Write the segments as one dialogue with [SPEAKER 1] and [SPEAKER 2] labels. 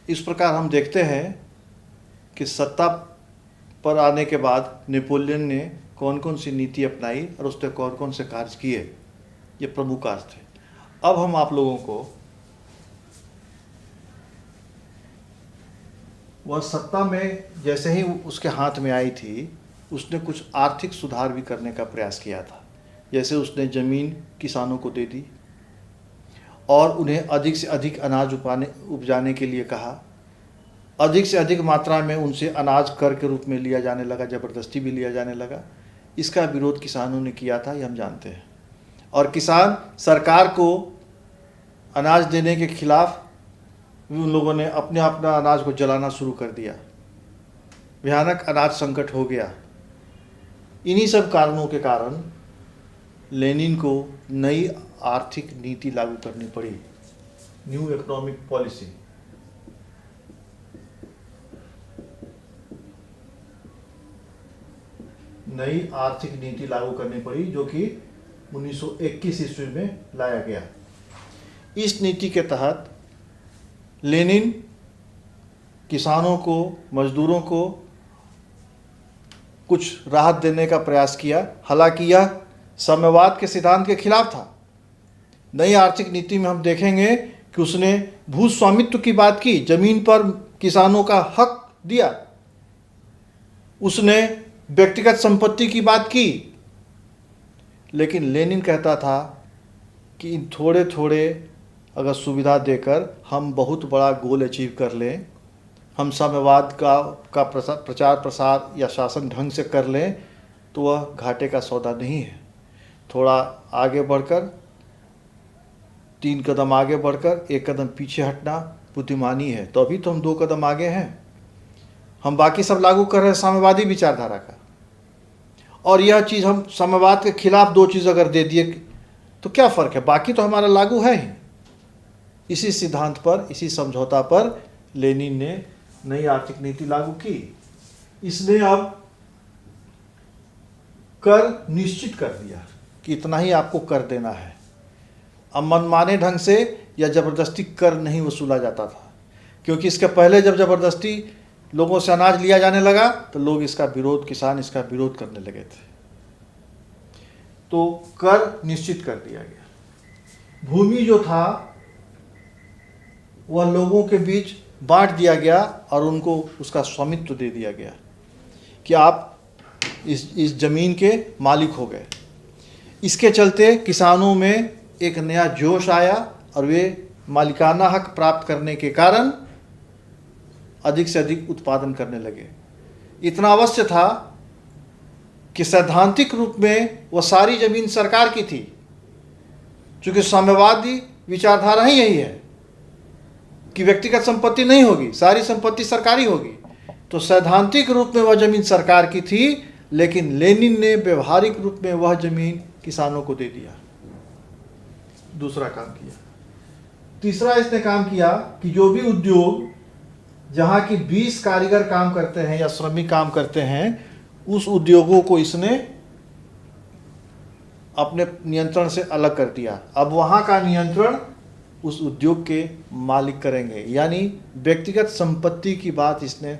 [SPEAKER 1] इस प्रकार हम देखते हैं कि सत्ता पर आने के बाद नेपोलियन ने कौन कौन सी नीति अपनाई और उसने कौन कौन से कार्य किए, ये प्रमुख कार्य थे। अब हम आप लोगों को वह सत्ता में जैसे ही उसके हाथ में आई थी, उसने कुछ आर्थिक सुधार भी करने का प्रयास किया था। जैसे उसने ज़मीन किसानों को दे दी और उन्हें अधिक से अधिक अनाज उपजाने के लिए कहा। अधिक से अधिक मात्रा में उनसे अनाज कर के रूप में लिया जाने लगा, ज़बरदस्ती भी लिया जाने लगा। इसका विरोध किसानों ने किया था, ये हम जानते हैं। और किसान सरकार को अनाज देने के खिलाफ उन लोगों ने अपना अनाज को जलाना शुरू कर दिया। भयानक अनाज संकट हो गया। इन्हीं सब कारणों के कारण लेनिन को नई आर्थिक नीति लागू करनी पड़ी, न्यू इकोनॉमिक पॉलिसी। नई आर्थिक नीति लागू करनी पड़ी जो कि 1921 ईस्वी में लाया गया। इस नीति के तहत लेनिन किसानों को, मजदूरों को कुछ राहत देने का प्रयास किया। हालांकि यह साम्यवाद के सिद्धांत के खिलाफ था। नई आर्थिक नीति में हम देखेंगे कि उसने भू स्वामित्व की बात की, जमीन पर किसानों का हक दिया। उसने व्यक्तिगत संपत्ति की बात की। लेकिन लेनिन कहता था कि इन थोड़े थोड़े अगर सुविधा देकर हम बहुत बड़ा गोल अचीव कर लें, हम साम्यवाद का प्रचार प्रसार या शासन ढंग से कर लें, तो वह घाटे का सौदा नहीं है। थोड़ा आगे बढ़कर, 3 कदम आगे बढ़कर 1 कदम पीछे हटना बुद्धिमानी है। तो अभी तो हम 2 कदम आगे हैं। हम बाकी सब लागू कर रहे हैं साम्यवादी विचारधारा का, और यह चीज़ हम साम्यवाद के खिलाफ 2 चीज़ अगर दे दिए तो क्या फ़र्क है, बाकी तो हमारा लागू है ही। इसी सिद्धांत पर, इसी समझौता पर लेनिन ने नई आर्थिक नीति लागू की। इसने अब कर निश्चित कर दिया कि इतना ही आपको कर देना है। अब मनमाने ढंग से या ज़बरदस्ती कर नहीं वसूला जाता था, क्योंकि इसके पहले जब ज़बरदस्ती लोगों से अनाज लिया जाने लगा तो लोग इसका विरोध, किसान इसका विरोध करने लगे थे। तो कर निश्चित कर दिया गया। भूमि जो था वह लोगों के बीच बांट दिया गया और उनको उसका स्वामित्व दे दिया गया कि आप इस जमीन के मालिक हो गए। इसके चलते किसानों में एक नया जोश आया और वे मालिकाना हक प्राप्त करने के कारण अधिक से अधिक उत्पादन करने लगे। इतना अवश्य था कि सैद्धांतिक रूप में वह सारी जमीन सरकार की थी, क्योंकि साम्यवादी विचारधारा ही यही है कि व्यक्तिगत संपत्ति नहीं होगी, सारी संपत्ति सरकारी होगी। तो सैद्धांतिक रूप में वह जमीन सरकार की थी, लेकिन लेनिन ने व्यवहारिक रूप में वह जमीन किसानों को दे दिया। दूसरा काम किया। तीसरा इसने काम किया कि जो भी उद्योग जहाँ की 20 कारीगर काम करते हैं या श्रमिक काम करते हैं, उस उद्योगों को इसने अपने नियंत्रण से अलग कर दिया। अब वहाँ का नियंत्रण उस उद्योग के मालिक करेंगे, यानी व्यक्तिगत संपत्ति की बात इसने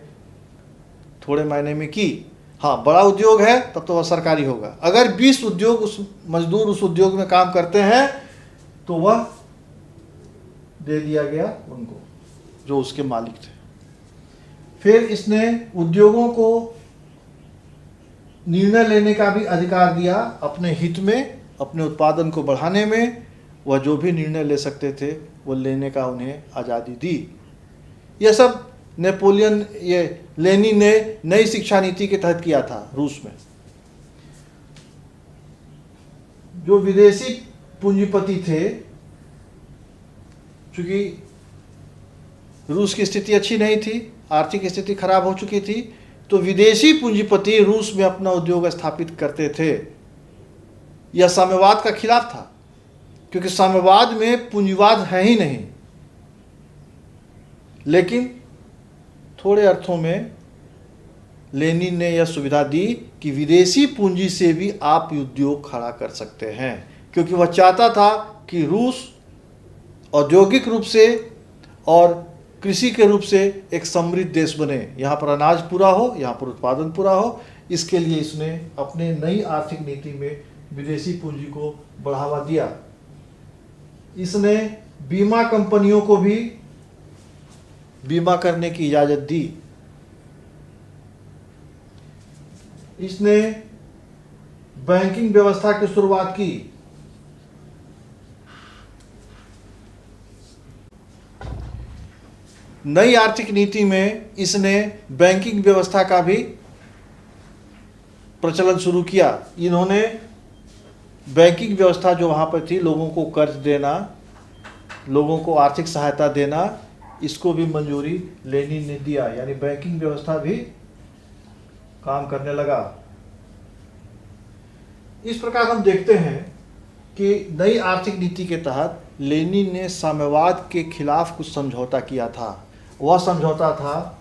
[SPEAKER 1] थोड़े मायने में की। हाँ, बड़ा उद्योग है तब तो वह सरकारी होगा। अगर 20 उद्योग मजदूर उस उद्योग में काम करते हैं तो वह दे दिया गया उनको, जो उसके मालिक थे। फिर इसने उद्योगों को निर्णय लेने का भी अधिकार दिया अपने हित में, अपने उत्पादन को बढ़ाने में। वह जो भी निर्णय ले सकते थे वो लेने का उन्हें आज़ादी दी। यह सब लेनिन ने नई शिक्षा नीति के तहत किया था रूस में। जो विदेशी पूंजीपति थे, चूंकि रूस की स्थिति अच्छी नहीं थी, आर्थिक स्थिति खराब हो चुकी थी, तो विदेशी पूंजीपति रूस में अपना उद्योग स्थापित करते थे। यह साम्यवाद का खिलाफ था, क्योंकि साम्यवाद में पूंजीवाद है ही नहीं। लेकिन थोड़े अर्थों में लेनिन ने यह सुविधा दी कि विदेशी पूंजी से भी आप उद्योग खड़ा कर सकते हैं, क्योंकि वह चाहता था कि रूस औद्योगिक रूप से और कृषि के रूप से एक समृद्ध देश बने, यहाँ पर अनाज पूरा हो, यहाँ पर उत्पादन पूरा हो। इसके लिए इसने अपने नई आर्थिक नीति में विदेशी पूंजी को बढ़ावा दिया। इसने बीमा कंपनियों को भी बीमा करने की इजाज़त दी। इसने बैंकिंग व्यवस्था की शुरुआत की। नई आर्थिक नीति में इसने बैंकिंग व्यवस्था का भी प्रचलन शुरू किया। इन्होंने बैंकिंग व्यवस्था जो वहाँ पर थी, लोगों को कर्ज देना, लोगों को आर्थिक सहायता देना, इसको भी मंजूरी लेनिन ने दिया। यानी बैंकिंग व्यवस्था भी काम करने लगा। इस प्रकार हम देखते हैं कि नई आर्थिक नीति के तहत लेनिन ने साम्यवाद के खिलाफ कुछ समझौता किया था। वह समझौता था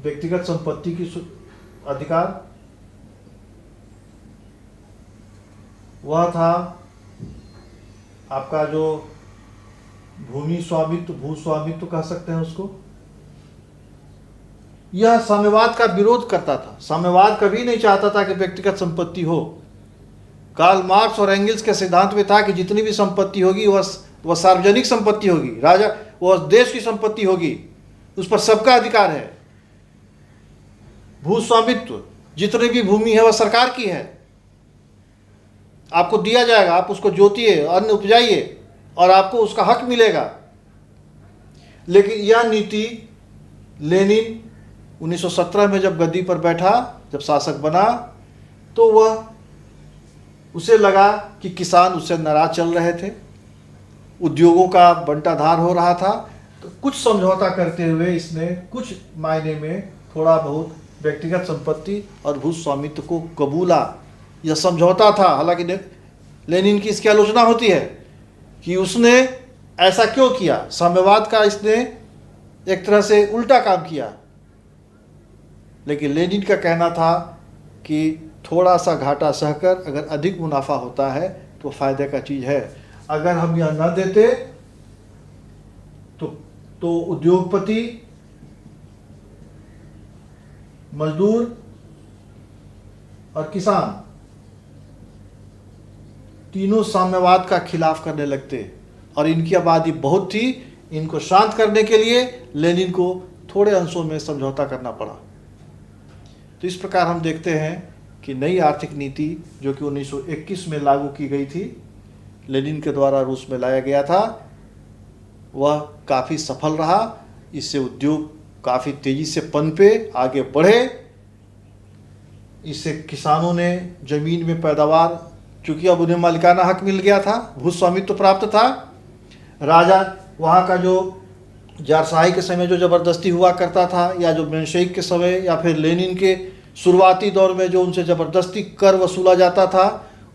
[SPEAKER 1] व्यक्तिगत संपत्ति की अधिकार, वह था आपका जो भूमि स्वामित्व, भू स्वामित्व कह सकते हैं उसको। यह साम्यवाद का विरोध करता था। साम्यवाद कभी नहीं चाहता था कि व्यक्तिगत संपत्ति हो। कार्ल मार्क्स और एंगल्स के सिद्धांत में था कि जितनी भी संपत्ति होगी वह सार्वजनिक संपत्ति होगी, राजा वह देश की संपत्ति होगी, उस पर सबका अधिकार है। भू स्वामित्व, जितनी भी भूमि है वह सरकार की है, आपको दिया जाएगा, आप उसको जोतिए, अन्न उपजाइए और आपको उसका हक मिलेगा। लेकिन यह नीति लेनिन 1917 में जब गद्दी पर बैठा, जब शासक बना, तो वह उसे लगा कि किसान उससे नाराज चल रहे थे, उद्योगों का बंटाधार हो रहा था, तो कुछ समझौता करते हुए इसने कुछ मायने में थोड़ा बहुत व्यक्तिगत संपत्ति और भू स्वामित्व को कबूला। यह समझौता था। हालांकि लेनिन की इसकी आलोचना होती है कि उसने ऐसा क्यों किया। साम्यवाद का इसने एक तरह से उल्टा काम किया। लेकिन लेनिन का कहना था कि थोड़ा सा घाटा सहकर अगर अधिक मुनाफा होता है तो फायदे का चीज़ है। अगर हम यह न देते तो उद्योगपति, मजदूर और किसान तीनों साम्यवाद का खिलाफ करने लगते और इनकी आबादी बहुत थी। इनको शांत करने के लिए लेनिन को थोड़े अंशों में समझौता करना पड़ा। तो इस प्रकार हम देखते हैं कि नई आर्थिक नीति जो कि 1921 में लागू की गई थी, लेनिन के द्वारा रूस में लाया गया था, वह काफ़ी सफल रहा। इससे उद्योग काफ़ी तेज़ी से पनपे, आगे बढ़े। इससे किसानों ने ज़मीन में पैदावार, चूँकि अब उन्हें मालिकाना हक मिल गया था, भू स्वामित्व प्राप्त था। राजा वहाँ का जो जारशाही के समय जो ज़बरदस्ती हुआ करता था, या जो मेंशेविक के समय या फिर लेनिन के शुरुआती दौर में जो उनसे ज़बरदस्ती कर वसूला जाता था,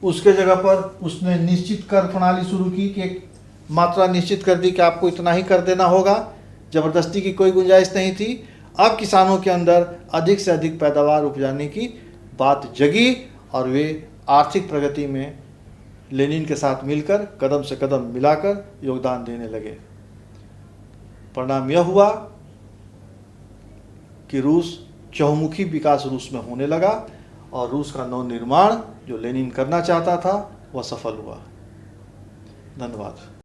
[SPEAKER 1] उसके जगह पर उसने निश्चित कर प्रणाली शुरू की कि एक मात्रा निश्चित कर दी कि आपको इतना ही कर देना होगा। ज़बरदस्ती की कोई गुंजाइश नहीं थी। अब किसानों के अंदर अधिक से अधिक पैदावार उपजाने की बात जगी और वे आर्थिक प्रगति में लेनिन के साथ मिलकर कदम से कदम मिलाकर योगदान देने लगे। परिणाम यह हुआ कि रूस चहुमुखी विकास रूस में होने लगा और रूस का नवनिर्माण जो लेनिन करना चाहता था वह सफल हुआ। धन्यवाद।